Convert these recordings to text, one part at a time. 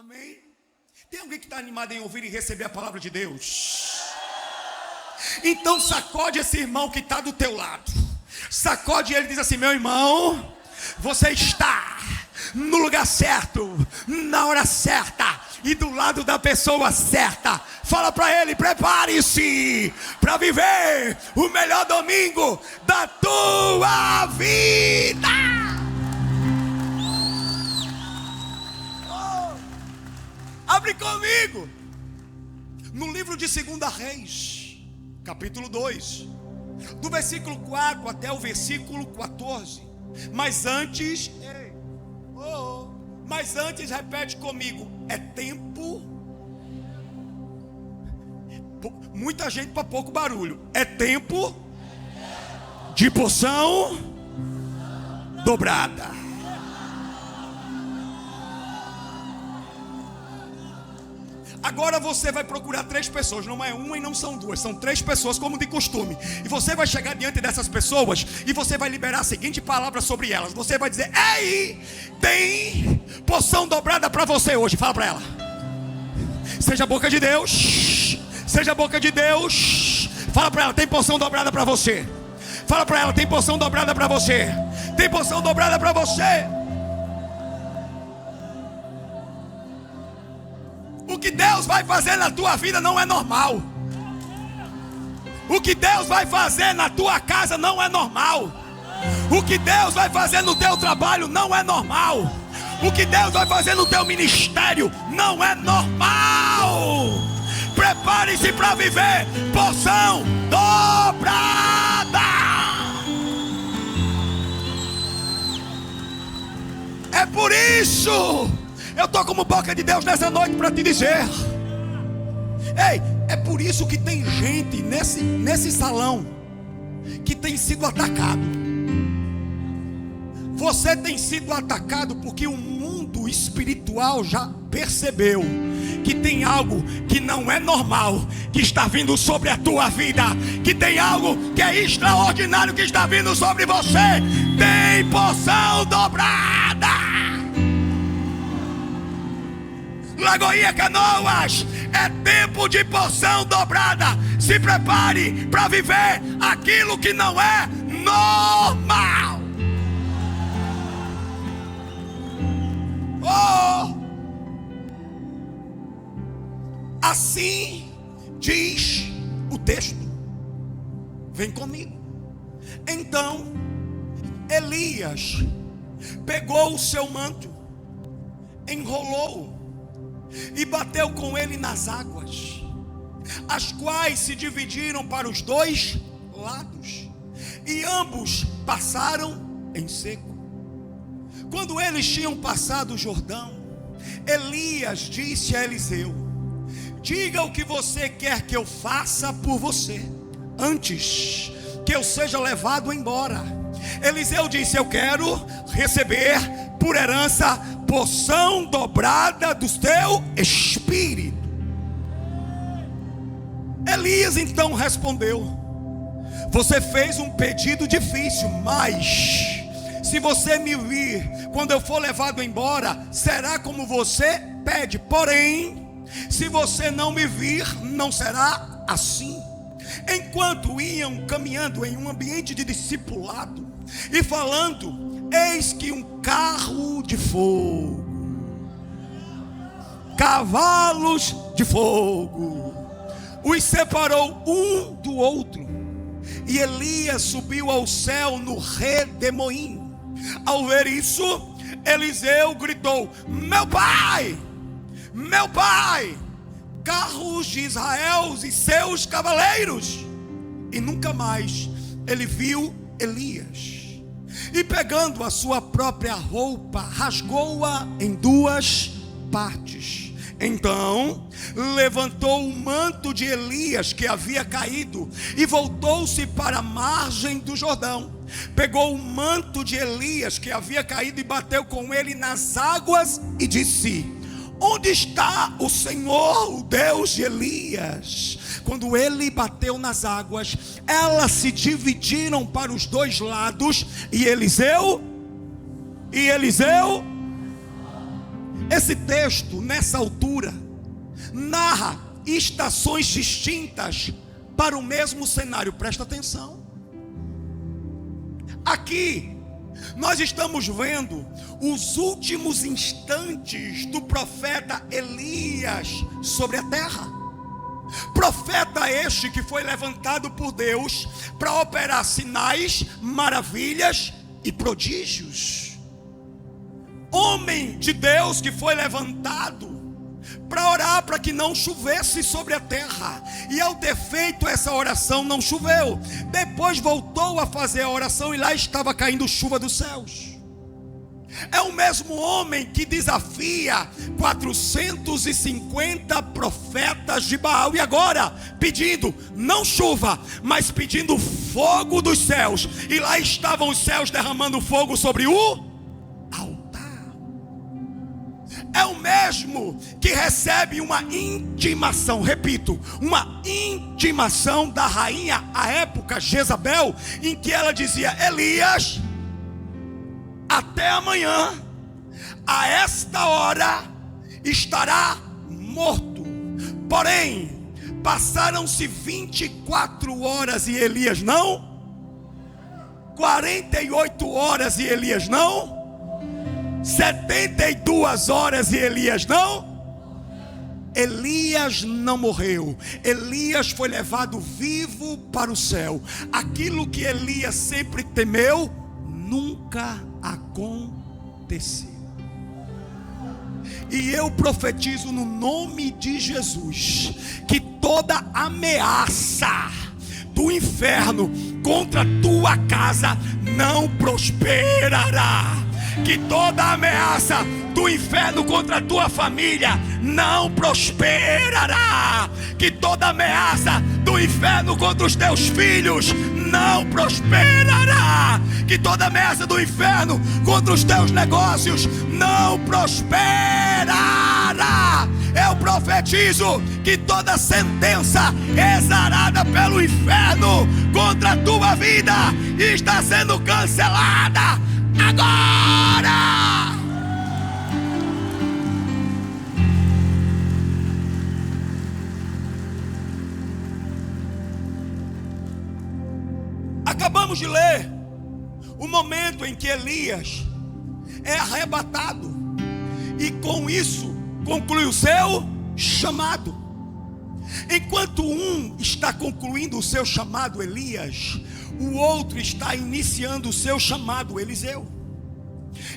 Amém? Tem alguém que está animado em ouvir e receber a palavra de Deus? Então sacode esse irmão que está do teu lado. Sacode ele e diz assim: meu irmão, você está no lugar certo, na hora certa e do lado da pessoa certa. Fala para ele: prepare-se para viver o melhor domingo da tua vida. Abre comigo no livro de 2 Reis, capítulo 2, do versículo 4 até o versículo 14. Mas antes, repete comigo: é tempo. Muita gente para pouco barulho. É tempo de porção dobrada. Agora você vai procurar 3 pessoas, não é uma e não são 2, são 3 pessoas como de costume. E você vai chegar diante dessas pessoas e você vai liberar a seguinte palavra sobre elas. Você vai dizer: ei, tem porção dobrada para você hoje. Fala para ela. Seja a boca de Deus. Seja a boca de Deus. Fala para ela: tem porção dobrada para você. Fala para ela: tem porção dobrada para você. Tem porção dobrada para você. O que Deus vai fazer na tua vida não é normal. O que Deus vai fazer na tua casa não é normal. O que Deus vai fazer no teu trabalho não é normal. O que Deus vai fazer no teu ministério não é normal. Prepare-se para viver porção dobrada. É por isso eu estou como boca de Deus nessa noite para te dizer: ei, é por isso que tem gente nesse salão que tem sido atacado. Você tem sido atacado porque o mundo espiritual já percebeu que tem algo que não é normal que está vindo sobre a tua vida, que tem algo que é extraordinário que está vindo sobre você. Tem porção dobrada. Lagoinha Canoas, é tempo de porção dobrada. Se prepare para viver aquilo que não é normal. Assim diz o texto. Vem comigo. Então Elias pegou o seu manto, enrolou e bateu com ele nas águas, as quais se dividiram para os 2 lados, e ambos passaram em seco. Quando eles tinham passado o Jordão, Elias disse a Eliseu: diga o que você quer que eu faça por você, antes que eu seja levado embora. Eliseu disse: eu quero receber por herança porção dobrada do teu espírito. Elias então respondeu: você fez um pedido difícil, mas se você me vir quando eu for levado embora, será como você pede. Porém, se você não me vir, não será assim. Enquanto iam caminhando em um ambiente de discipulado e falando, eis que um carro de fogo, cavalos de fogo, os separou um do outro. E Elias subiu ao céu no redemoinho. Ao ver isso, Eliseu gritou: meu pai, carros de Israel e seus cavaleiros. E nunca mais ele viu Elias. E pegando a sua própria roupa, rasgou-a em 2 partes. Então levantou o manto de Elias que havia caído e voltou-se para a margem do Jordão. Pegou o manto de Elias que havia caído e bateu com ele nas águas e disse: onde está o Senhor, o Deus de Elias? Quando ele bateu nas águas, elas se dividiram para os 2 lados, e Eliseu esse texto, nessa altura, narra estações distintas para o mesmo cenário. Presta atenção. Aqui nós estamos vendo os últimos instantes do profeta Elias sobre a terra. Profeta este que foi levantado por Deus para operar sinais, maravilhas e prodígios. Homem de Deus que foi levantado para orar para que não chovesse sobre a terra. E ao ter feito essa oração não choveu. Depois voltou a fazer a oração e lá estava caindo chuva dos céus. É o mesmo homem que desafia 450 profetas de Baal. E agora pedindo não chuva, mas pedindo fogo dos céus. E lá estavam os céus derramando fogo sobre o altar. É o mesmo que recebe uma intimação, repito, uma intimação da rainha à época, Jezabel, em que ela dizia: Elias, até amanhã, a esta hora, estará morto. Porém, passaram-se 24 horas e Elias não, 48 horas e Elias não, 72 horas e Elias não. Elias não morreu. Elias foi levado vivo para o céu. Aquilo que Elias sempre temeu nunca aconteceu. E eu profetizo no nome de Jesus que toda ameaça do inferno contra a tua casa não prosperará. Que toda ameaça do inferno contra a tua família não prosperará. Que toda ameaça do inferno contra os teus filhos não prosperará. Que toda ameaça do inferno contra os teus negócios não prosperará. Eu profetizo que toda sentença exarada pelo inferno contra a tua vida está sendo cancelada agora. Acabamos de ler o momento em que Elias é arrebatado e com isso conclui o seu chamado. Enquanto um está concluindo o seu chamado, Elias, o outro está iniciando o seu chamado, Eliseu.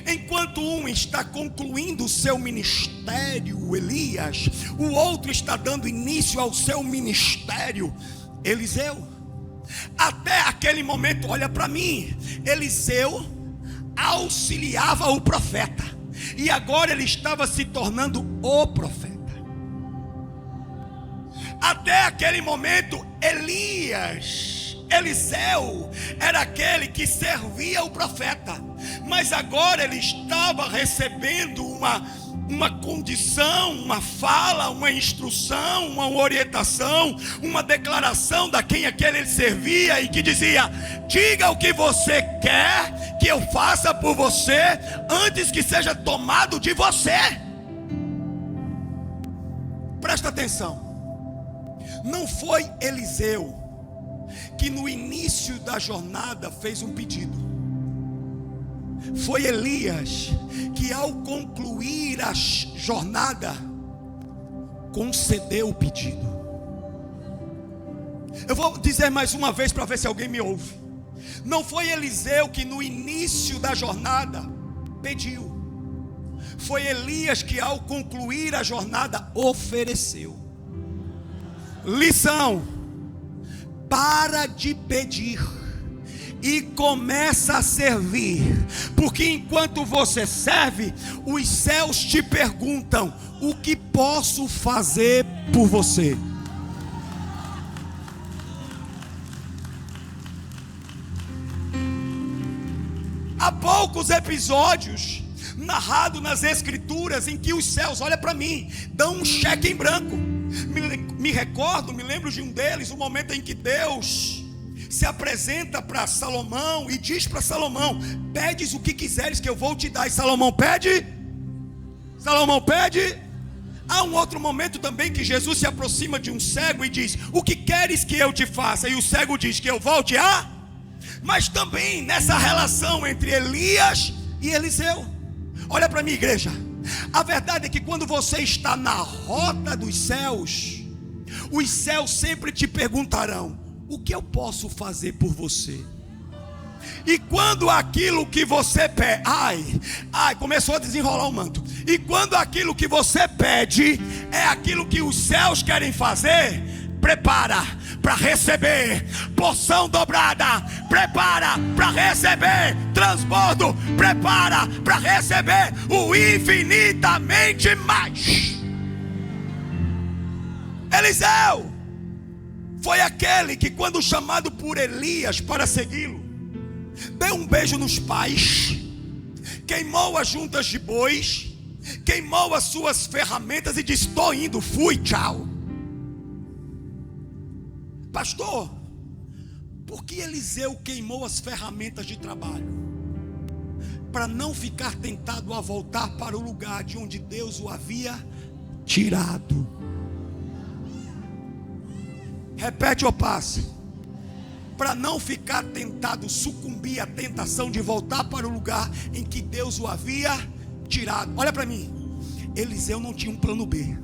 Enquanto um está concluindo o seu ministério, Elias, o outro está dando início ao seu ministério, Eliseu. Até aquele momento, olha para mim, Eliseu auxiliava o profeta, e agora ele estava se tornando o profeta. Até aquele momento, Eliseu era aquele que servia o profeta, mas agora ele estava recebendo uma condição, uma fala, uma instrução, uma orientação, uma declaração da quem aquele ele servia, e que dizia: diga o que você quer que eu faça por você, antes que seja tomado de você. Presta atenção. Não foi Eliseu que no início da jornada fez um pedido. Foi Elias que, ao concluir a jornada, concedeu o pedido. Eu vou dizer mais uma vez para ver se alguém me ouve. Não foi Eliseu que no início da jornada pediu. Foi Elias que, ao concluir a jornada, ofereceu. Lição: para de pedir e começa a servir, porque enquanto você serve, os céus te perguntam: o que posso fazer por você? Há poucos episódios narrados nas escrituras em que os céus, olha para mim, dão um cheque em branco. Me lembro de um deles, o momento em que Deus se apresenta para Salomão e diz para Salomão: pedes o que quiseres que eu vou te dar. E Salomão pede Salomão pede. Há um outro momento também que Jesus se aproxima de um cego e diz: o que queres que eu te faça? E o cego diz: que eu volte a... Mas também nessa relação entre Elias e Eliseu. Olha para mim, igreja. A verdade é que quando você está na rota dos céus, os céus sempre te perguntarão: o que eu posso fazer por você? E quando aquilo que você pede, começou a desenrolar o manto. E quando aquilo que você pede é aquilo que os céus querem fazer, prepara para receber porção dobrada, prepara para receber transbordo, prepara para receber o infinitamente mais. Eliseu foi aquele que, quando chamado por Elias para segui-lo, deu um beijo nos pais, queimou as juntas de bois, queimou as suas ferramentas e disse: estou indo, fui, tchau. Pastor, por que Eliseu queimou as ferramentas de trabalho? Para não ficar tentado a voltar para o lugar de onde Deus o havia tirado. Repete ou passe. Para não ficar tentado, sucumbir à tentação de voltar para o lugar em que Deus o havia tirado. Olha para mim, Eliseu não tinha um plano B.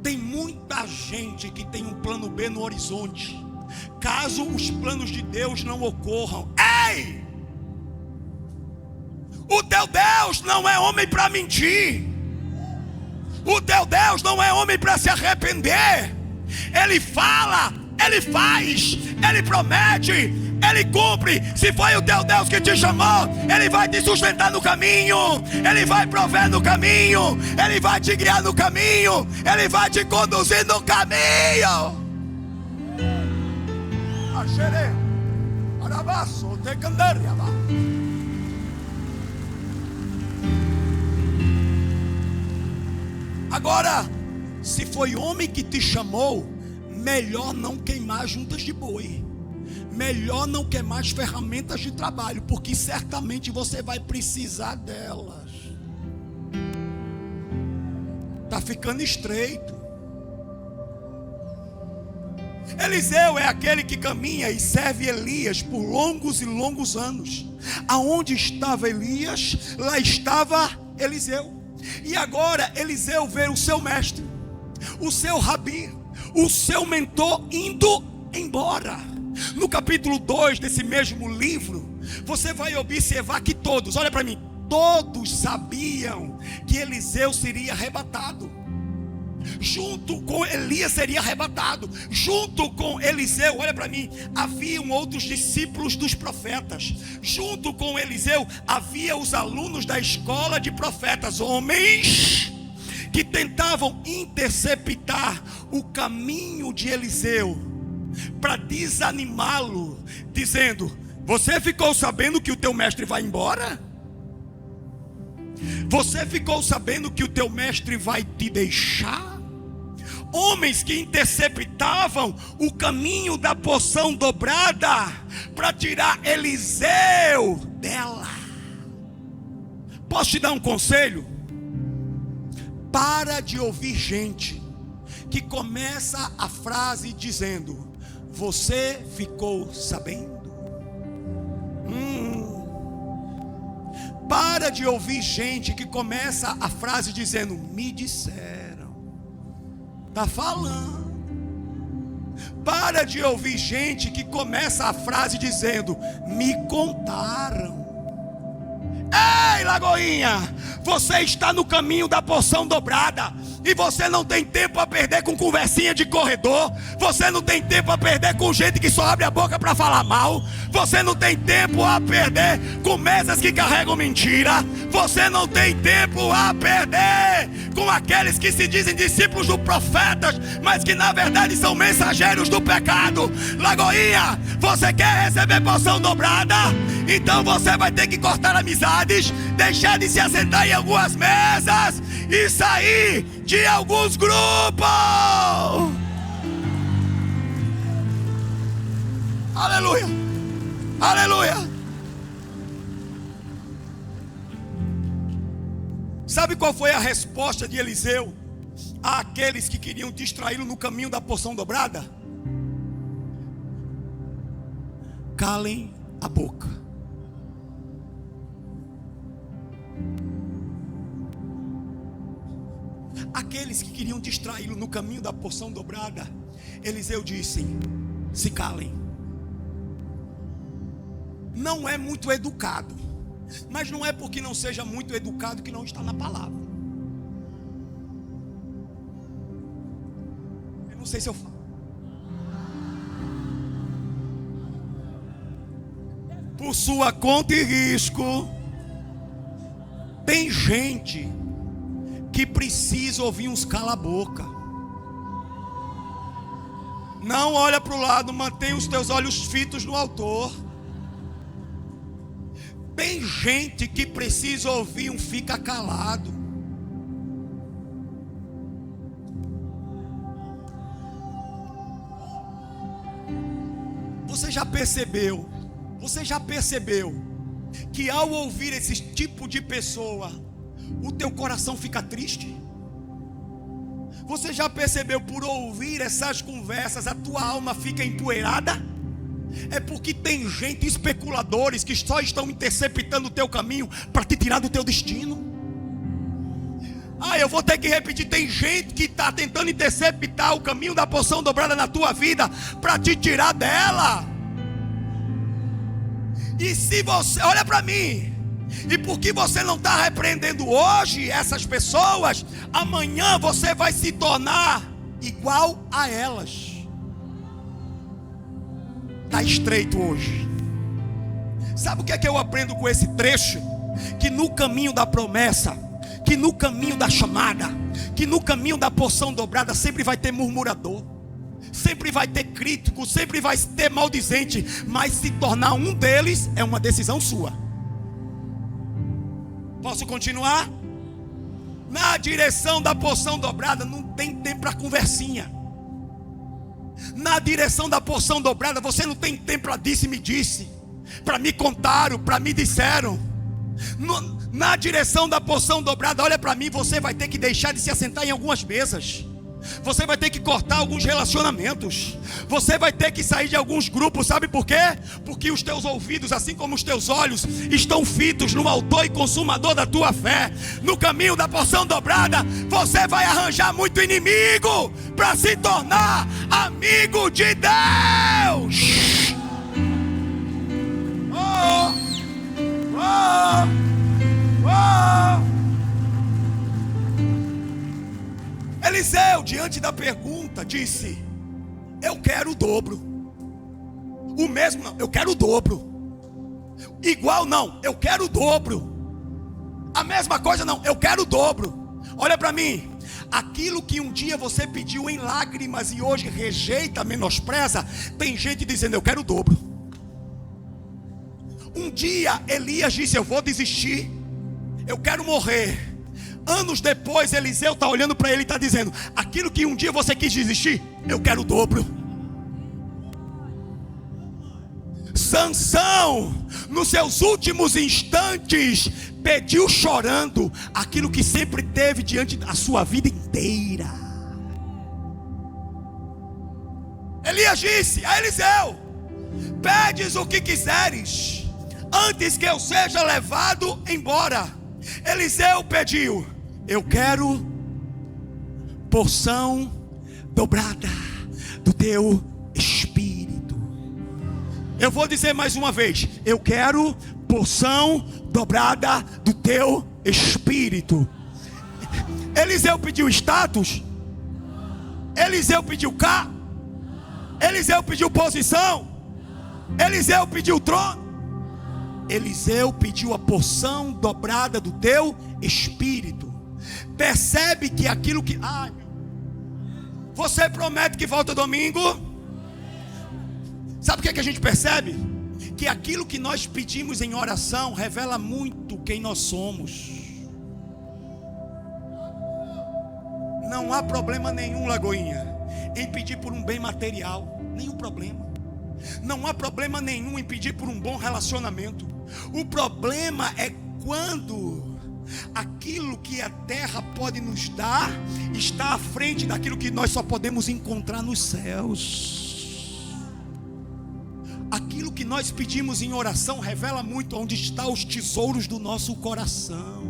Tem muita gente que tem um plano B no horizonte, caso os planos de Deus não ocorram. Ei! O teu Deus não é homem para mentir. O teu Deus não é homem para se arrepender. Ele fala, Ele faz, Ele promete, Ele cumpre. Se foi o teu Deus que te chamou, Ele vai te sustentar no caminho, Ele vai prover no caminho, Ele vai te guiar no caminho, Ele vai te conduzir no caminho. Agora, se foi homem que te chamou, melhor não queimar juntas de boi, melhor não queimar as ferramentas de trabalho, porque certamente você vai precisar delas. Está ficando estreito. Eliseu é aquele que caminha e serve Elias por longos e longos anos. Aonde estava Elias, lá estava Eliseu. E agora Eliseu vê o seu mestre, o seu rabi, o seu mentor indo embora. No capítulo 2 desse mesmo livro, você vai observar que todos, olha para mim, todos sabiam que Eliseu seria arrebatado. Junto com Elias seria arrebatado. Junto com Eliseu, olha para mim, haviam outros discípulos dos profetas. Junto com Eliseu havia os alunos da escola de profetas, homens que tentavam interceptar o caminho de Eliseu para desanimá-lo, dizendo: você ficou sabendo que o teu mestre vai embora? Você ficou sabendo que o teu mestre vai te deixar? Homens que interceptavam o caminho da porção dobrada para tirar Eliseu dela. Posso te dar um conselho? Para de ouvir gente que começa a frase dizendo: você ficou sabendo? Para de ouvir gente que começa a frase dizendo: me disseram. Está falando. Para de ouvir gente que começa a frase dizendo: me contaram. Ei, Lagoinha, você está no caminho da porção dobrada e você não tem tempo a perder com conversinha de corredor. Você não tem tempo a perder com gente que só abre a boca para falar mal. Você não tem tempo a perder com mesas que carregam mentira. Você não tem tempo a perder com aqueles que se dizem discípulos dos profetas, mas que na verdade são mensageiros do pecado. Lagoinha, você quer receber porção dobrada? Então você vai ter que cortar amizades, deixar de se assentar em algumas mesas e sair de alguns grupos. Aleluia, aleluia. Sabe qual foi a resposta de Eliseu àqueles que queriam distraí-lo no caminho da porção dobrada? Calem a boca. Aqueles que queriam distraí-lo no caminho da porção dobrada, Eliseu disse: se calem. Não é muito educado, mas não é porque não seja muito educado que não está na palavra. Eu não sei se eu falo. Por sua conta e risco, tem gente que precisa ouvir uns cala-boca. Não olha para o lado, mantém os teus olhos fitos no autor. Tem gente que precisa ouvir um fica calado. Você já percebeu que ao ouvir esse tipo de pessoa, o teu coração fica triste? Você já percebeu, por ouvir essas conversas, a tua alma fica empoeirada? É porque tem gente, especuladores, que só estão interceptando o teu caminho para te tirar do teu destino. Eu vou ter que repetir: tem gente que está tentando interceptar o caminho da porção dobrada na tua vida para te tirar dela. E se você, olha para mim, e porque você não está repreendendo hoje essas pessoas, amanhã você vai se tornar igual a elas. Está estreito hoje. Sabe o que é que eu aprendo com esse trecho? Que no caminho da promessa, que no caminho da chamada, que no caminho da porção dobrada sempre vai ter murmurador, sempre vai ter crítico, sempre vai ter maldizente, mas se tornar um deles é uma decisão sua. Posso continuar? Na direção da porção dobrada não tem tempo para conversinha. Na direção da porção dobrada você não tem tempo para disse-me disse, para me contaram, para me disseram. Na direção da porção dobrada, olha para mim, você vai ter que deixar de se assentar em algumas mesas. Você vai ter que cortar alguns relacionamentos. Você vai ter que sair de alguns grupos. Sabe por quê? Porque os teus ouvidos, assim como os teus olhos, estão fitos no autor e consumador da tua fé. No caminho da porção dobrada, você vai arranjar muito inimigo para se tornar amigo de Deus. Oh, oh, oh. Eliseu, diante da pergunta, disse: eu quero o dobro. O mesmo não, eu quero o dobro. Igual não, eu quero o dobro. A mesma coisa não, eu quero o dobro. Olha para mim, aquilo que um dia você pediu em lágrimas e hoje rejeita, menospreza, tem gente dizendo: eu quero o dobro. Um dia Elias disse: eu vou desistir, eu quero morrer. Anos depois, Eliseu está olhando para ele e está dizendo: aquilo que um dia você quis desistir, eu quero o dobro. Sansão, nos seus últimos instantes, pediu chorando aquilo que sempre teve diante da sua vida inteira. Elias disse a Eliseu: pedes o que quiseres, antes que eu seja levado embora. Eliseu pediu: eu quero porção dobrada do teu espírito. Eu vou dizer mais uma vez: eu quero porção dobrada do teu espírito. Eliseu pediu status? Eliseu pediu cá? Eliseu pediu posição? Eliseu pediu trono? Eliseu pediu a porção dobrada do teu espírito. Percebe que aquilo que... você promete que volta domingo? Sabe o que é que a gente percebe? Que aquilo que nós pedimos em oração revela muito quem nós somos. Não há problema nenhum, Lagoinha, em pedir por um bem material. Nenhum problema. Não há problema nenhum em pedir por um bom relacionamento. O problema é quando aquilo que a terra pode nos dar está à frente daquilo que nós só podemos encontrar nos céus. Aquilo que nós pedimos em oração revela muito onde estão os tesouros do nosso coração.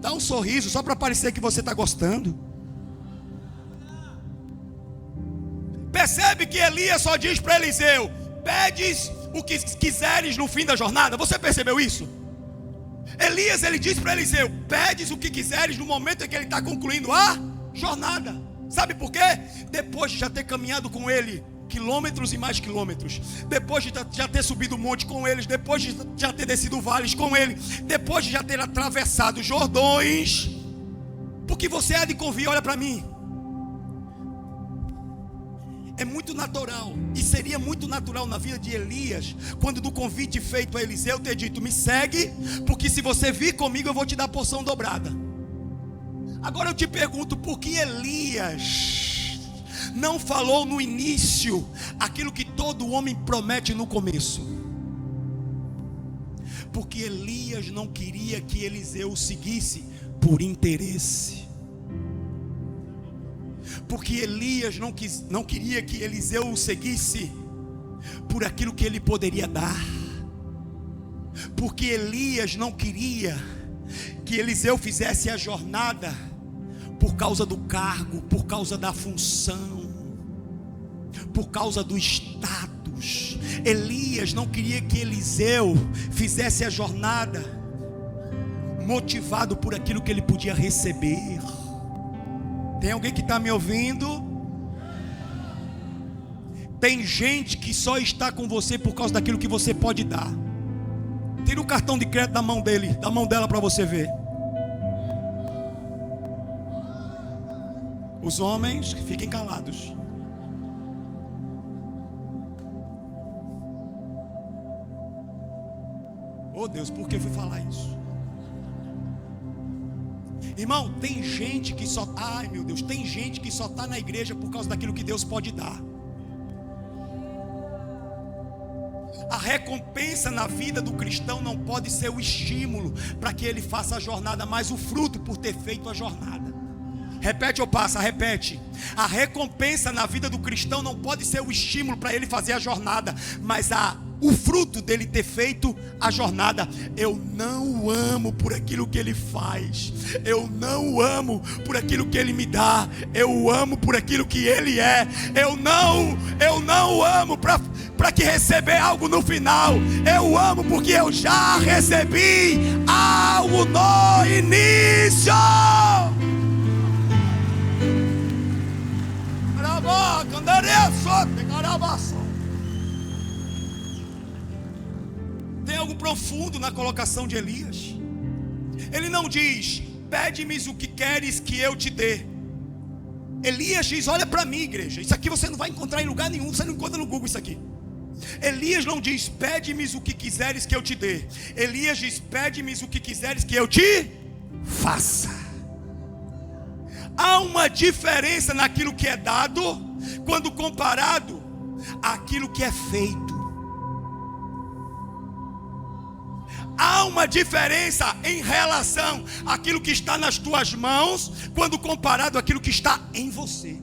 Dá um sorriso só para parecer que você está gostando. Percebe que Elias só diz para Eliseu: pedes o que quiseres no fim da jornada. Você percebeu isso? Elias, ele diz para Eliseu: pedes o que quiseres no momento em que ele está concluindo a jornada. Sabe por quê? Depois de já ter caminhado com ele quilômetros e mais quilômetros, depois de já ter subido o monte com eles, depois de já ter descido vales com ele, depois de já ter atravessado Jordões, porque você há de convir, olha para mim, é muito natural, e seria muito natural na vida de Elias, quando do convite feito a Eliseu ter dito: me segue, porque se você vir comigo eu vou te dar a porção dobrada. Agora eu te pergunto, por que Elias não falou no início aquilo que todo homem promete no começo? Porque Elias não queria que Eliseu o seguisse por interesse. Porque Elias não queria que Eliseu o seguisse por aquilo que ele poderia dar. Porque Elias não queria que Eliseu fizesse a jornada por causa do cargo, por causa da função, por causa do status. Elias não queria que Eliseu fizesse a jornada motivado por aquilo que ele podia receber. Tem alguém que está me ouvindo? Tem gente que só está com você por causa daquilo que você pode dar. Tira o cartão de crédito da mão dele, da mão dela, para você ver. Os homens, fiquem calados. Oh Deus, por que eu fui falar isso? Irmão, tem gente que só... Ai meu Deus, tem gente que só está na igreja por causa daquilo que Deus pode dar. A recompensa na vida do cristão não pode ser o estímulo para que ele faça a jornada, mas o fruto por ter feito a jornada. Repete ou passa? Repete. A recompensa na vida do cristão não pode ser o estímulo para ele fazer a jornada, mas o fruto dele ter feito a jornada. Eu não o amo por aquilo que ele faz, eu não o amo por aquilo que ele me dá, eu o amo por aquilo que ele é. Eu não o amo para que receber algo no final, eu o amo porque eu já recebi algo no início. Tem algo profundo na colocação de Elias. Ele não diz: pede-me o que queres que eu te dê. Elias diz: olha para mim, igreja, isso aqui você não vai encontrar em lugar nenhum, você não encontra no Google isso aqui. Elias não diz: pede-me o que quiseres que eu te dê. Elias diz: pede-me o que quiseres que eu te faça. Há uma diferença naquilo que é dado quando comparado àquilo que é feito. Há uma diferença em relação àquilo que está nas tuas mãos quando comparado àquilo que está em você.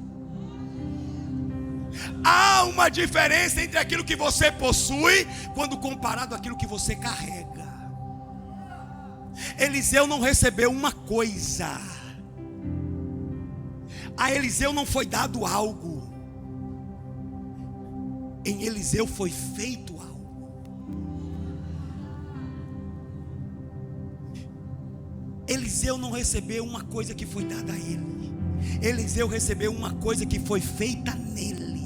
Há uma diferença entre aquilo que você possui quando comparado àquilo que você carrega. Eliseu não recebeu uma coisa. A Eliseu não foi dado algo. Em Eliseu foi feito algo. Eliseu não recebeu uma coisa que foi dada a ele. Eliseu recebeu uma coisa que foi feita nele.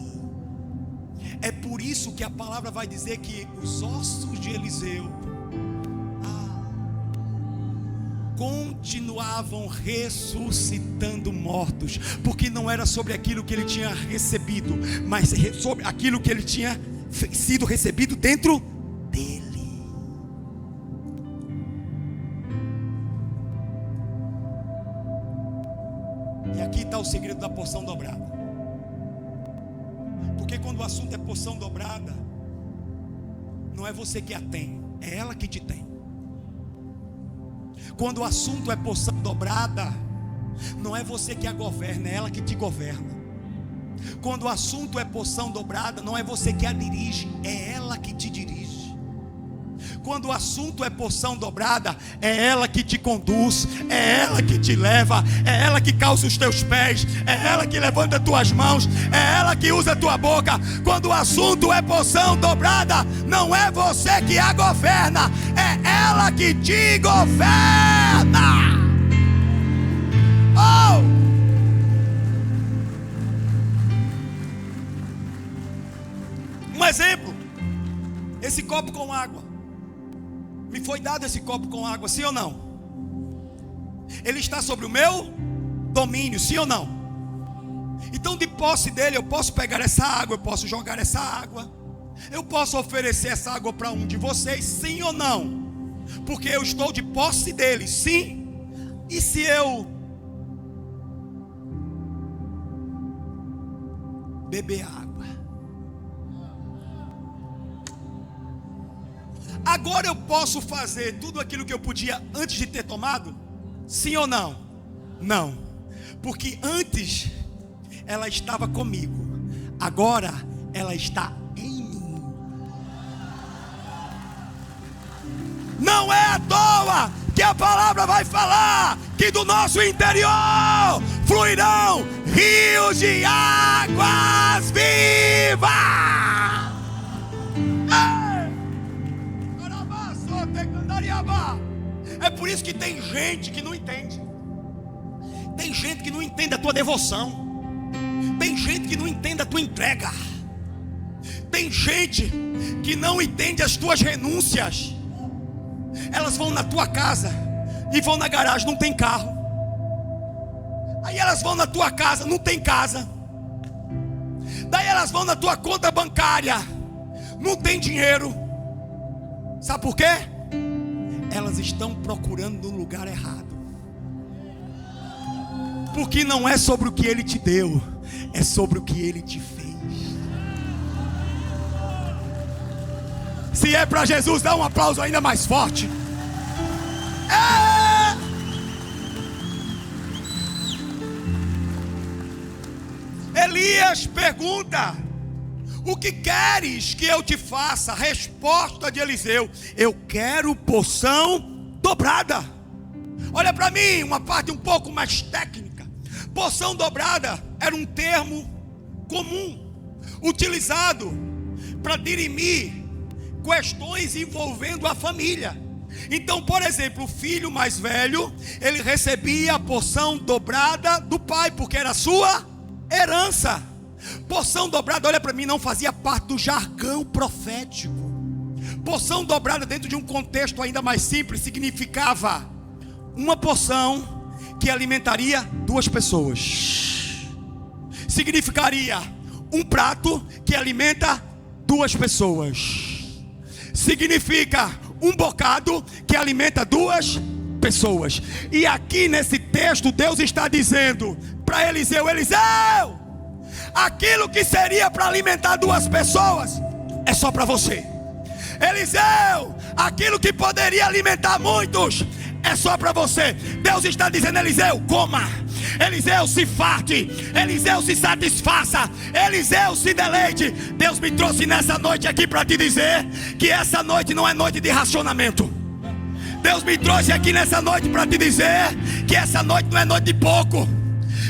É por isso que a palavra vai dizer que os ossos de Eliseu continuavam ressuscitando mortos, porque não era sobre aquilo que ele tinha recebido, mas sobre aquilo que ele tinha sido recebido dentro dele. E aqui está o segredo da porção dobrada. Porque quando o assunto é porção dobrada, não é você que a tem, é ela que te tem. Quando o assunto é porção dobrada, não é você que a governa, é ela que te governa. Quando o assunto é porção dobrada, não é você que a dirige, é ela que te dirige. Quando o assunto é porção dobrada, é ela que te conduz, é ela que te leva, é ela que calça os teus pés, é ela que levanta tuas mãos, é ela que usa a tua boca. Quando o assunto é porção dobrada, não é você que a governa, é ela que te governa. Oh! Um exemplo, esse copo com água. Me foi dado esse copo com água, sim ou não? Ele está sobre o meu domínio, sim ou não? Então, de posse dele, eu posso pegar essa água, eu posso jogar essa água, eu posso oferecer essa água para um de vocês, sim ou não? Porque eu estou de posse dele, sim. E se eu beber água? Agora eu posso fazer tudo aquilo que eu podia antes de ter tomado? Sim ou não? Não. Porque antes ela estava comigo, agora ela está em mim. Não é à toa que a palavra vai falar que do nosso interior fluirão rios de águas vivas. É por isso que tem gente que não entende. Tem gente que não entende a tua devoção. Tem gente que não entende a tua entrega. Tem gente que não entende as tuas renúncias. Elas vão na tua casa e vão na garagem, não tem carro. Aí elas vão na tua casa, não tem casa. Daí elas vão na tua conta bancária, não tem dinheiro. Sabe por quê? Elas estão procurando no lugar errado. Porque não é sobre o que Ele te deu, é sobre o que Ele te fez. Se é para Jesus, dá um aplauso ainda mais forte. Elias pergunta: o que queres que eu te faça? Resposta de Eliseu: eu quero porção dobrada. Olha para mim, uma parte um pouco mais técnica. Porção dobrada era um termo comum, utilizado para dirimir questões envolvendo a família. Então, por exemplo, o filho mais velho, ele recebia a porção dobrada do pai, porque era a sua herança. Porção dobrada, olha para mim, não fazia parte do jargão profético. Porção dobrada, dentro de um contexto ainda mais simples, significava uma porção que alimentaria 2 pessoas. Significaria um prato que alimenta 2 pessoas. Significa um bocado que alimenta 2 pessoas. E aqui nesse texto Deus está dizendo para Eliseu: Eliseu, aquilo que seria para alimentar 2 pessoas é só para você. Eliseu, aquilo que poderia alimentar muitos é só para você. Deus está dizendo: Eliseu, coma. Eliseu, se farte. Eliseu, se satisfaça. Eliseu, se deleite. Deus me trouxe nessa noite aqui para te dizer que essa noite não é noite de racionamento. Deus me trouxe aqui nessa noite para te dizer que essa noite não é noite de pouco,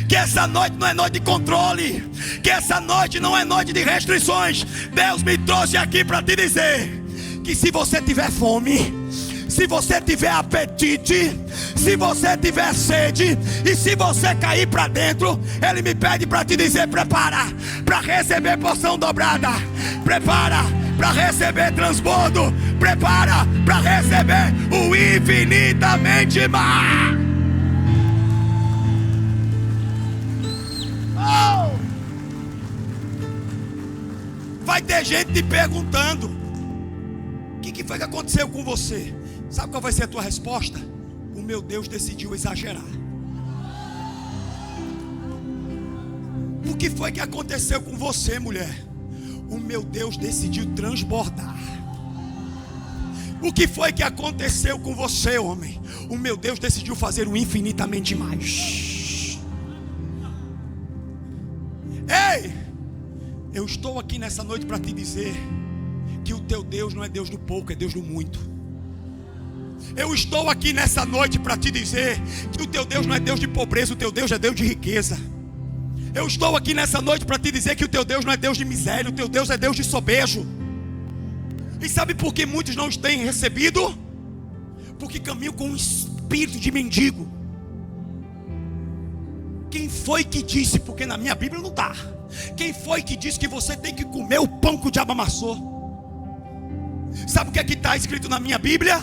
que essa noite não é noite de controle, que essa noite não é noite de restrições. Deus me trouxe aqui para te dizer que se você tiver fome, se você tiver apetite, se você tiver sede, e se você cair para dentro, Ele me pede para te dizer: prepara para receber porção dobrada, prepara para receber transbordo, prepara para receber o infinitamente mais. Vai ter gente te perguntando: o que foi que aconteceu com você? Sabe qual vai ser a tua resposta? O meu Deus decidiu exagerar. O que foi que aconteceu com você, mulher? O meu Deus decidiu transbordar. O que foi que aconteceu com você, homem? O meu Deus decidiu fazer o infinitamente mais. Ei, eu estou aqui nessa noite para te dizer que o teu Deus não é Deus do pouco, é Deus do muito. Eu estou aqui nessa noite para te dizer que o teu Deus não é Deus de pobreza, o teu Deus é Deus de riqueza. Eu estou aqui nessa noite para te dizer que o teu Deus não é Deus de miséria, o teu Deus é Deus de sobejo. E sabe por que muitos não os têm recebido? Porque caminham com um espírito de mendigo. Quem foi que disse? Porque na minha Bíblia não está. Quem foi que disse que você tem que comer o pão que o diabo amassou? Sabe o que é que está escrito na minha Bíblia?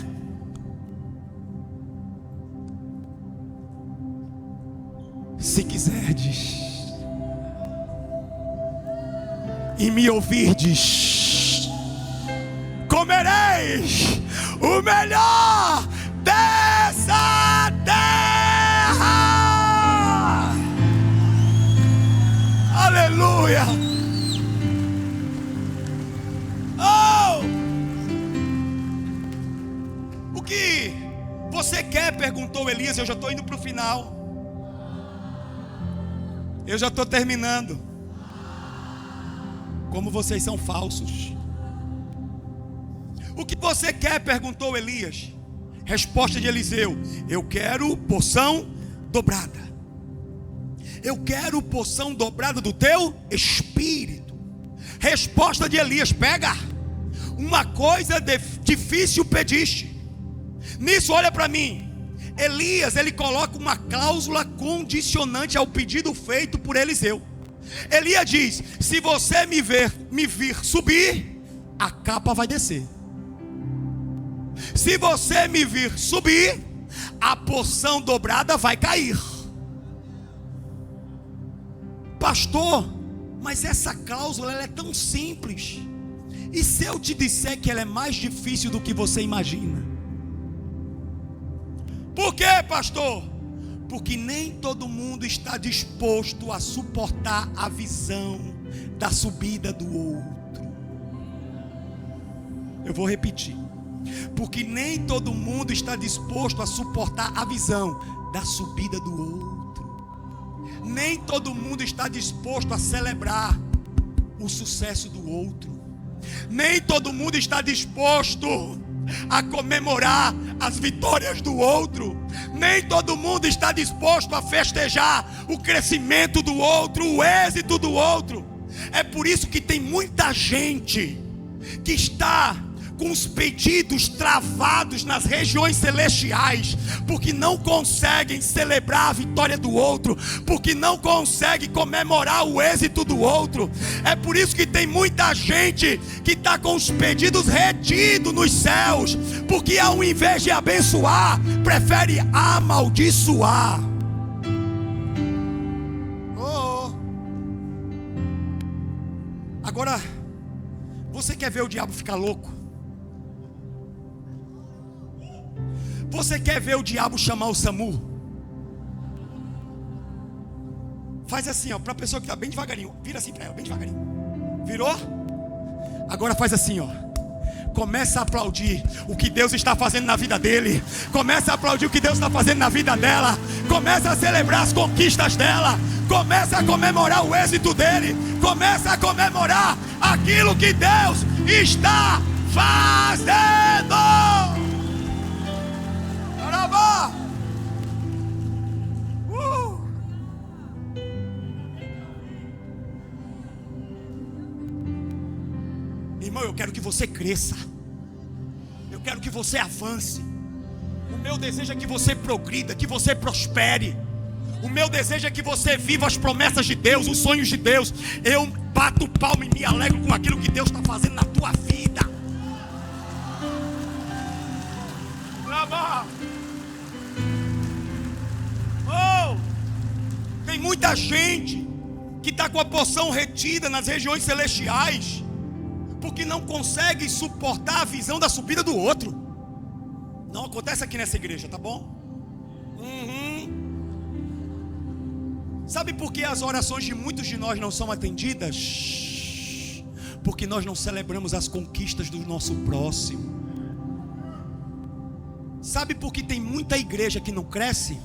Se quiserdes e me ouvirdes, comereis o melhor dessa terra. Aleluia. Oh! O que você quer? Perguntou Elias. Eu já estou indo para o final. Eu já estou terminando. Como vocês são falsos. O que você quer? Perguntou Elias. Resposta de Eliseu: eu quero porção dobrada. Eu quero porção dobrada do teu espírito. Resposta de Elias: pega. Uma coisa difícil pediste. Nisso, olha para mim. Elias, ele coloca uma cláusula condicionante ao pedido feito por Eliseu. Elias diz: se você me vir subir, a capa vai descer. Se você me vir subir, a porção dobrada vai cair. Pastor, mas essa cláusula ela é tão simples. E se eu te disser que ela é mais difícil do que você imagina? Por quê, pastor? Porque nem todo mundo está disposto a suportar a visão da subida do outro. Eu vou repetir. Porque nem todo mundo está disposto a suportar a visão da subida do outro. Nem todo mundo está disposto a celebrar o sucesso do outro. Nem todo mundo está disposto a comemorar as vitórias do outro. Nem todo mundo está disposto a festejar o crescimento do outro, o êxito do outro. É por isso que tem muita gente que está com os pedidos travados nas regiões celestiais, porque não conseguem celebrar a vitória do outro, porque não conseguem comemorar o êxito do outro. É por isso que tem muita gente que está com os pedidos retidos nos céus, porque ao invés de abençoar, prefere amaldiçoar. Agora, você quer ver o diabo ficar louco? Você quer ver o diabo chamar o SAMU? Faz assim, ó, para a pessoa que está bem devagarinho. Vira assim para ela, bem devagarinho. Virou? Agora faz assim, ó. Começa a aplaudir o que Deus está fazendo na vida dele. Começa a aplaudir o que Deus está fazendo na vida dela. Começa a celebrar as conquistas dela. Começa a comemorar o êxito dele. Começa a comemorar aquilo que Deus está fazendo. Irmão, eu quero que você cresça. Eu quero que você avance. O meu desejo é que você progrida, que você prospere. O meu desejo é que você viva as promessas de Deus, os sonhos de Deus. Eu bato palma e me alegro com aquilo que Deus está fazendo na tua vida. Oh, tem muita gente que está com a porção retida nas regiões celestiais, porque não consegue suportar a visão da subida do outro. Não acontece aqui nessa igreja, tá bom? Sabe por que as orações de muitos de nós não são atendidas? Porque nós não celebramos as conquistas do nosso próximo. Sabe por que tem muita igreja que não cresce?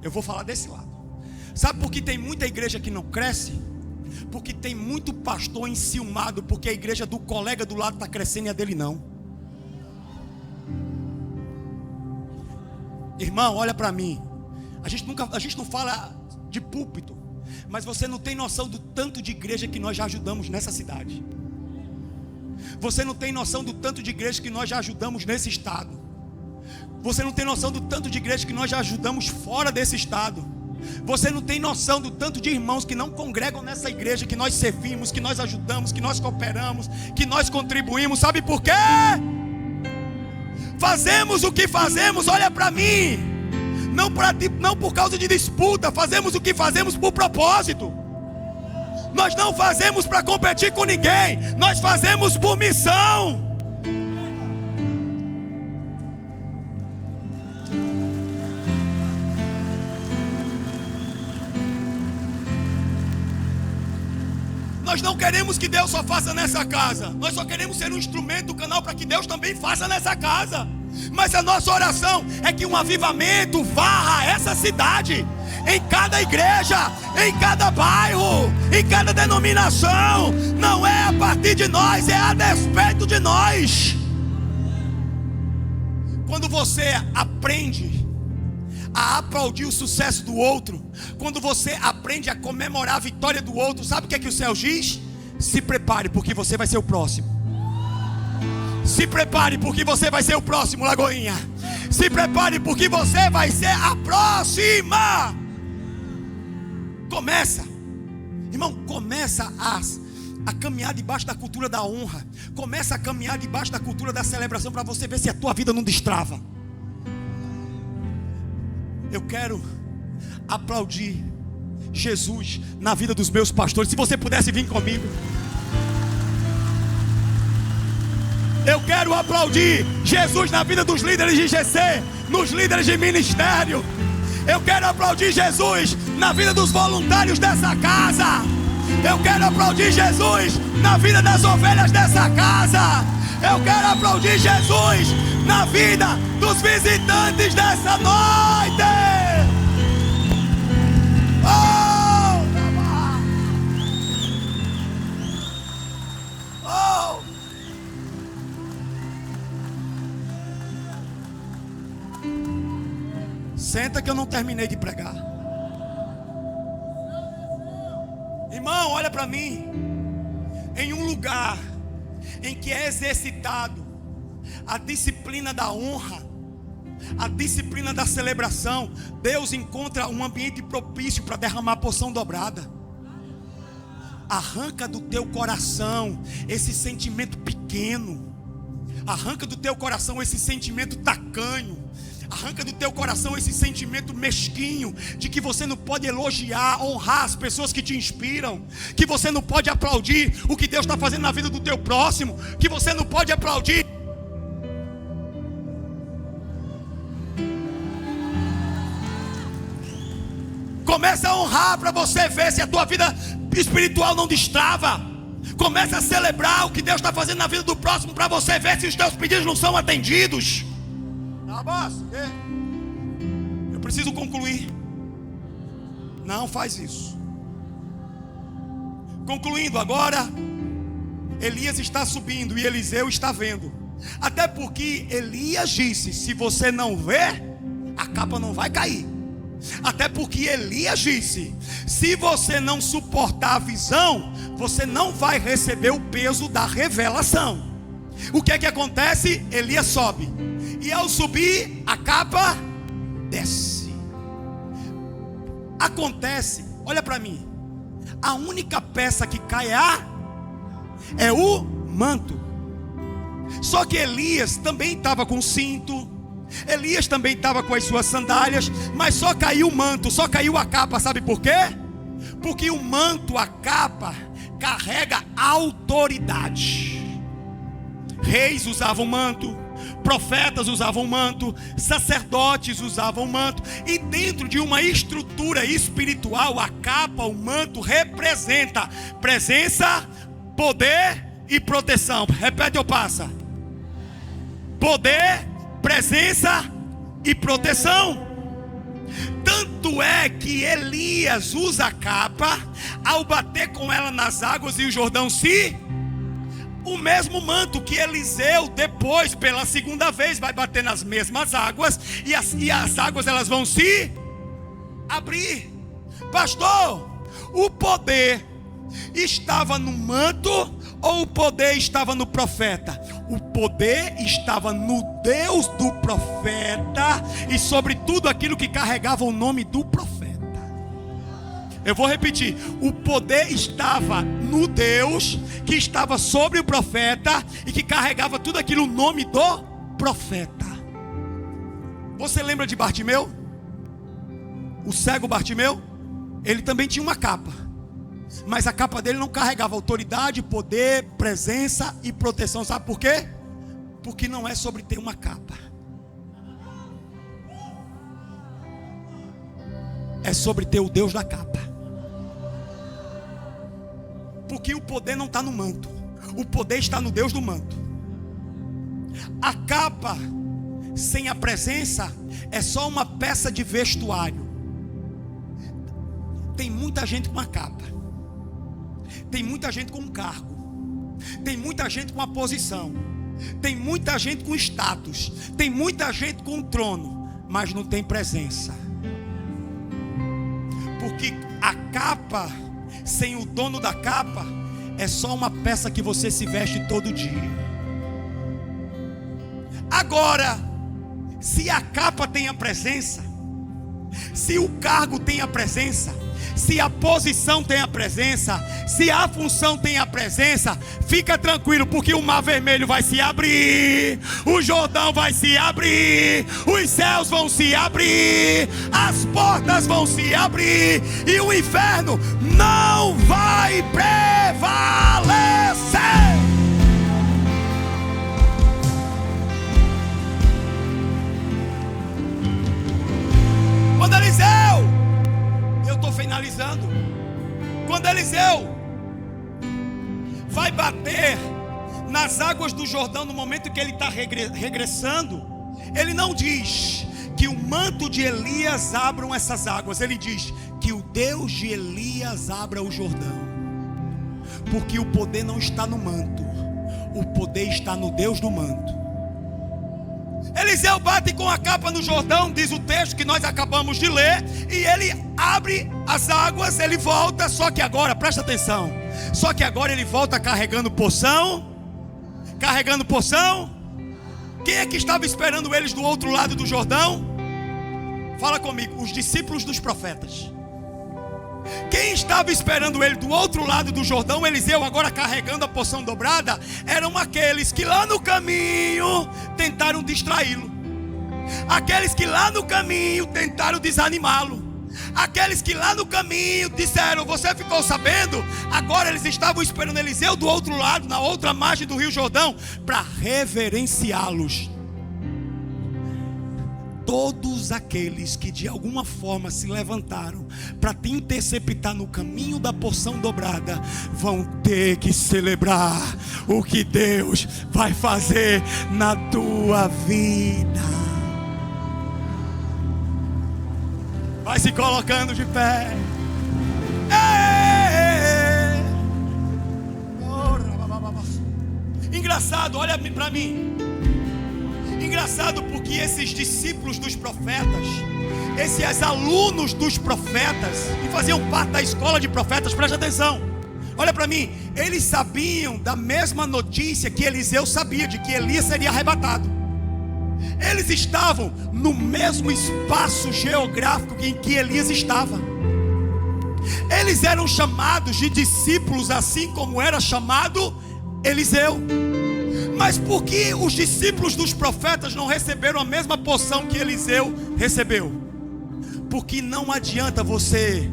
Eu vou falar desse lado. Sabe por que tem muita igreja que não cresce? Porque tem muito pastor enciumado, porque a igreja do colega do lado está crescendo e a dele não. Irmão, olha para mim. A gente não fala de púlpito, mas você não tem noção do tanto de igreja que nós já ajudamos nessa cidade. Você não tem noção do tanto de igreja que nós já ajudamos nesse estado. Você não tem noção do tanto de igreja que nós já ajudamos fora desse estado. Você não tem noção do tanto de irmãos que não congregam nessa igreja, que nós servimos, que nós ajudamos, que nós cooperamos, que nós contribuímos. Sabe por quê? Fazemos o que fazemos, olha para mim, não por causa de disputa. Fazemos o que fazemos por propósito. Nós não fazemos para competir com ninguém, nós fazemos por missão. Nós não queremos que Deus só faça nessa casa. Nós só queremos ser um instrumento do canal para que Deus também faça nessa casa. Mas a nossa oração é que um avivamento varra essa cidade, em cada igreja, em cada bairro, em cada denominação. Não é a partir de nós, é a despeito de nós. Quando você aprende a aplaudir o sucesso do outro, quando você aprende a comemorar a vitória do outro, sabe o que é que o céu diz? Se prepare, porque você vai ser o próximo. Se prepare, porque você vai ser o próximo, Lagoinha. Se prepare, porque você vai ser a próxima. Começa, irmão, começa a caminhar debaixo da cultura da honra. Começa a caminhar debaixo da cultura da celebração, para você ver se a tua vida não destrava. Eu quero aplaudir Jesus na vida dos meus pastores. Se você pudesse vir comigo. Eu quero aplaudir Jesus na vida dos líderes de GC, nos líderes de ministério. Eu quero aplaudir Jesus na vida dos voluntários dessa casa. Eu quero aplaudir Jesus na vida das ovelhas dessa casa. Eu quero aplaudir Jesus na vida dos visitantes dessa noite. Oh! Oh! Senta que eu não terminei de pregar. Irmão, olha para mim. Em um lugar em que é exercitado a disciplina da honra, a disciplina da celebração, Deus encontra um ambiente propício para derramar a porção dobrada. Arranca do teu coração esse sentimento pequeno. Arranca do teu coração esse sentimento tacanho. Arranca do teu coração esse sentimento mesquinho de que você não pode elogiar, honrar as pessoas que te inspiram, que você não pode aplaudir o que Deus está fazendo na vida do teu próximo, que você não pode aplaudir. Começa a honrar para você ver se a tua vida espiritual não destrava. Começa a celebrar o que Deus está fazendo na vida do próximo, para você ver se os teus pedidos não são atendidos. Eu preciso concluir. Não faz isso. Concluindo agora, Elias está subindo e Eliseu está vendo. Até porque Elias disse: se você não vê, a capa não vai cair. Até porque Elias disse: se você não suportar a visão, você não vai receber o peso da revelação. O que é que acontece? Elias sobe, e ao subir, a capa desce. Acontece, olha para mim, a única peça que cai é o manto. Só que Elias também estava com cinto, Elias também estava com as suas sandálias, mas só caiu o manto, só caiu a capa. Sabe por quê? Porque o manto, a capa, carrega autoridade. Reis usavam manto, profetas usavam manto, sacerdotes usavam manto. E dentro de uma estrutura espiritual, a capa, o manto, representa presença, poder e proteção. Repete ou passa? Poder, presença e proteção. Tanto é que Elias usa a capa ao bater com ela nas águas e o Jordão o mesmo manto que Eliseu depois pela segunda vez vai bater nas mesmas águas e as águas elas vão se abrir. Pastor, o poder estava no manto ou o poder estava no profeta? O poder estava no Deus do profeta e sobre tudo aquilo que carregava o nome do profeta. Eu vou repetir, o poder estava no Deus que estava sobre o profeta e que carregava tudo aquilo, o nome do profeta. Você lembra de Bartimeu? O cego Bartimeu? Ele também tinha uma capa, mas a capa dele não carregava autoridade, poder, presença e proteção. Sabe por quê? Porque não é sobre ter uma capa, é sobre ter o Deus da capa. Porque o poder não está no manto, o poder está no Deus do manto. A capa sem a presença é só uma peça de vestuário. Tem muita gente com a capa, tem muita gente com um cargo, tem muita gente com a posição, tem muita gente com status, tem muita gente com um trono, mas não tem presença. Porque a capa sem o dono da capa é só uma peça que você se veste todo dia. Agora, se a capa tem a presença, se o cargo tem a presença, se a posição tem a presença, se a função tem a presença, fica tranquilo, porque o mar vermelho vai se abrir, o Jordão vai se abrir, os céus vão se abrir, as portas vão se abrir e o inferno não vai prevalecer. Quando Eliseu, eu estou finalizando, quando Eliseu vai bater nas águas do Jordão, no momento que ele está regressando, ele não diz que o manto de Elias abram essas águas, ele diz que o Deus de Elias abra o Jordão. Porque o poder não está no manto, o poder está no Deus do manto. Eliseu bate com a capa no Jordão, diz o texto que nós acabamos de ler, e ele abre as águas, ele volta, só que agora, presta atenção, só que agora ele volta carregando porção. Quem é que estava esperando eles do outro lado do Jordão? Fala comigo, os discípulos dos profetas. Quem estava esperando ele do outro lado do Jordão, Eliseu agora carregando a porção dobrada, eram aqueles que lá no caminho tentaram distraí-lo, aqueles que lá no caminho tentaram desanimá-lo, aqueles que lá no caminho disseram: você ficou sabendo? Agora eles estavam esperando Eliseu do outro lado, na outra margem do rio Jordão, para reverenciá-los. Todos aqueles que de alguma forma se levantaram para te interceptar no caminho da porção dobrada vão ter que celebrar o que Deus vai fazer na tua vida. Vai se colocando de pé. Engraçado, olha para mim. Engraçado, porque esses discípulos dos profetas, esses alunos dos profetas, que faziam parte da escola de profetas, presta atenção, olha para mim, eles sabiam da mesma notícia que Eliseu sabia, de que Elias seria arrebatado. Eles estavam no mesmo espaço geográfico em que Elias estava. Eles eram chamados de discípulos, assim como era chamado Eliseu. Mas por que os discípulos dos profetas não receberam a mesma porção que Eliseu recebeu? Porque não adianta você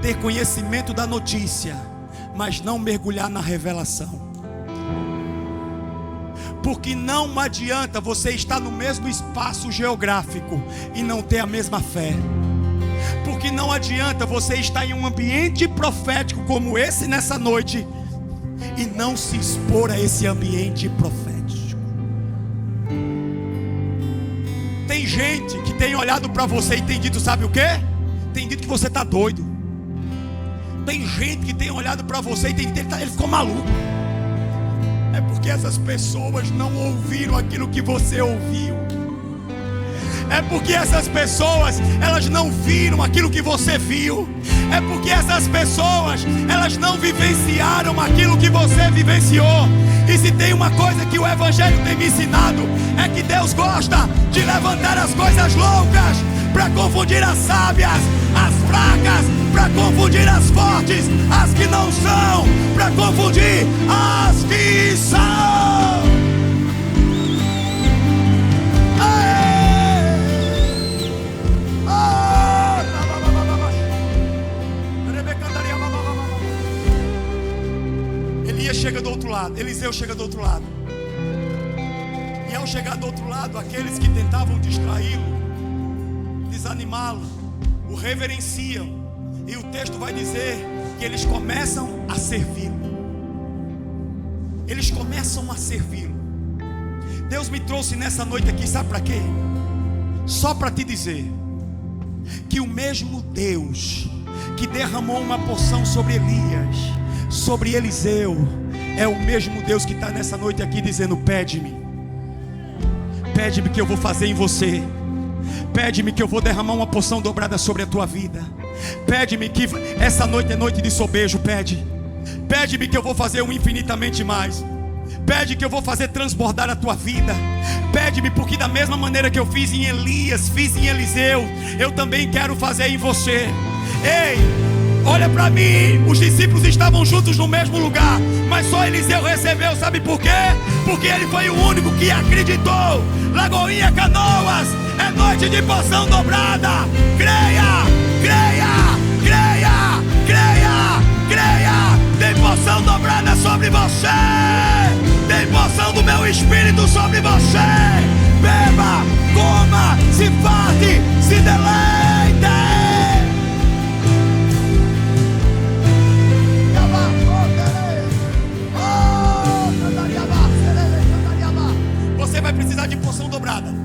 ter conhecimento da notícia, mas não mergulhar na revelação. Porque não adianta você estar no mesmo espaço geográfico e não ter a mesma fé. Porque não adianta você estar em um ambiente profético como esse nessa noite e não se expor a esse ambiente profético. tem gente que tem olhado para você e tem dito, sabe o quê? Tem dito que você está doido. Tem gente que tem olhado para você e tem dito que ele ficou maluco. É porque essas pessoas não ouviram aquilo que você ouviu. É porque essas pessoas, elas não viram aquilo que você viu. É porque essas pessoas, elas não vivenciaram aquilo que você vivenciou. E se tem uma coisa que o Evangelho tem me ensinado, é que Deus gosta de levantar as coisas loucas para confundir as sábias, as fracas, para confundir as fortes, as que não são, para confundir as que são. Elias chega do outro lado, Eliseu chega do outro lado. E ao chegar do outro lado, aqueles que tentavam distraí-lo, desanimá-lo, o reverenciam. E o texto vai dizer que eles começam a servi-lo. Eles começam a servi-lo. Deus me trouxe nessa noite aqui, sabe para quê? Só para te dizer que o mesmo Deus que derramou uma porção sobre Elias, sobre Eliseu, é o mesmo Deus que está nessa noite aqui dizendo: pede-me, pede-me que eu vou fazer em você. Pede-me que eu vou derramar uma porção dobrada sobre a tua vida. Pede-me que essa noite é noite de sobejo. Pede-me que eu vou fazer um infinitamente mais. Pede que eu vou fazer transbordar a tua vida. Pede-me, porque da mesma maneira que eu fiz em Elias, fiz em Eliseu, eu também quero fazer em você. Ei, olha para mim, os discípulos estavam juntos no mesmo lugar, mas só Eliseu recebeu, sabe por quê? Porque ele foi o único que acreditou. Lagoinha, Canoas, é noite de porção dobrada. Creia, creia, creia, creia, creia. Tem porção dobrada sobre você. Tem porção do meu Espírito sobre você. Beba, coma, se farte, se deleite. Você vai precisar de porção dobrada.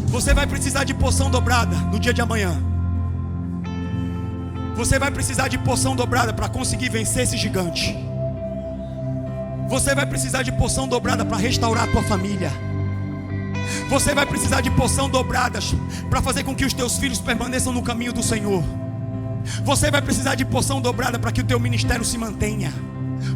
Você vai precisar de porção dobrada no dia de amanhã. Você vai precisar de porção dobrada para conseguir vencer esse gigante. Você vai precisar de porção dobrada para restaurar a tua família. Você vai precisar de porção dobradas para fazer com que os teus filhos permaneçam no caminho do Senhor. Você vai precisar de porção dobrada para que o teu ministério se mantenha.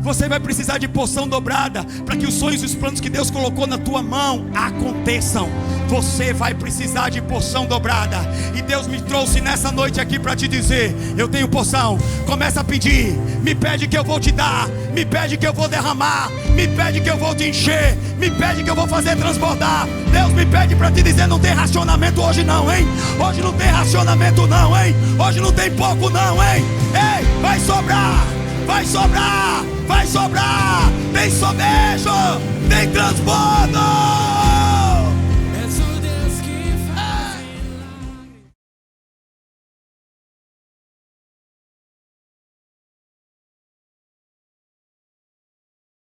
Você vai precisar de porção dobrada para que os sonhos e os planos que Deus colocou na tua mão aconteçam. Você vai precisar de porção dobrada. E Deus me trouxe nessa noite aqui para te dizer: eu tenho porção. Começa a pedir. Me pede que eu vou te dar. Me pede que eu vou derramar. Me pede que eu vou te encher. Me pede que eu vou fazer transbordar. Deus me pede para te dizer: não tem racionamento hoje não, hein? Hoje não tem racionamento não, hein? Hoje não tem pouco não, hein? Ei, vai sobrar. Vai sobrar, vai sobrar. Tem sobejo, tem transbordo.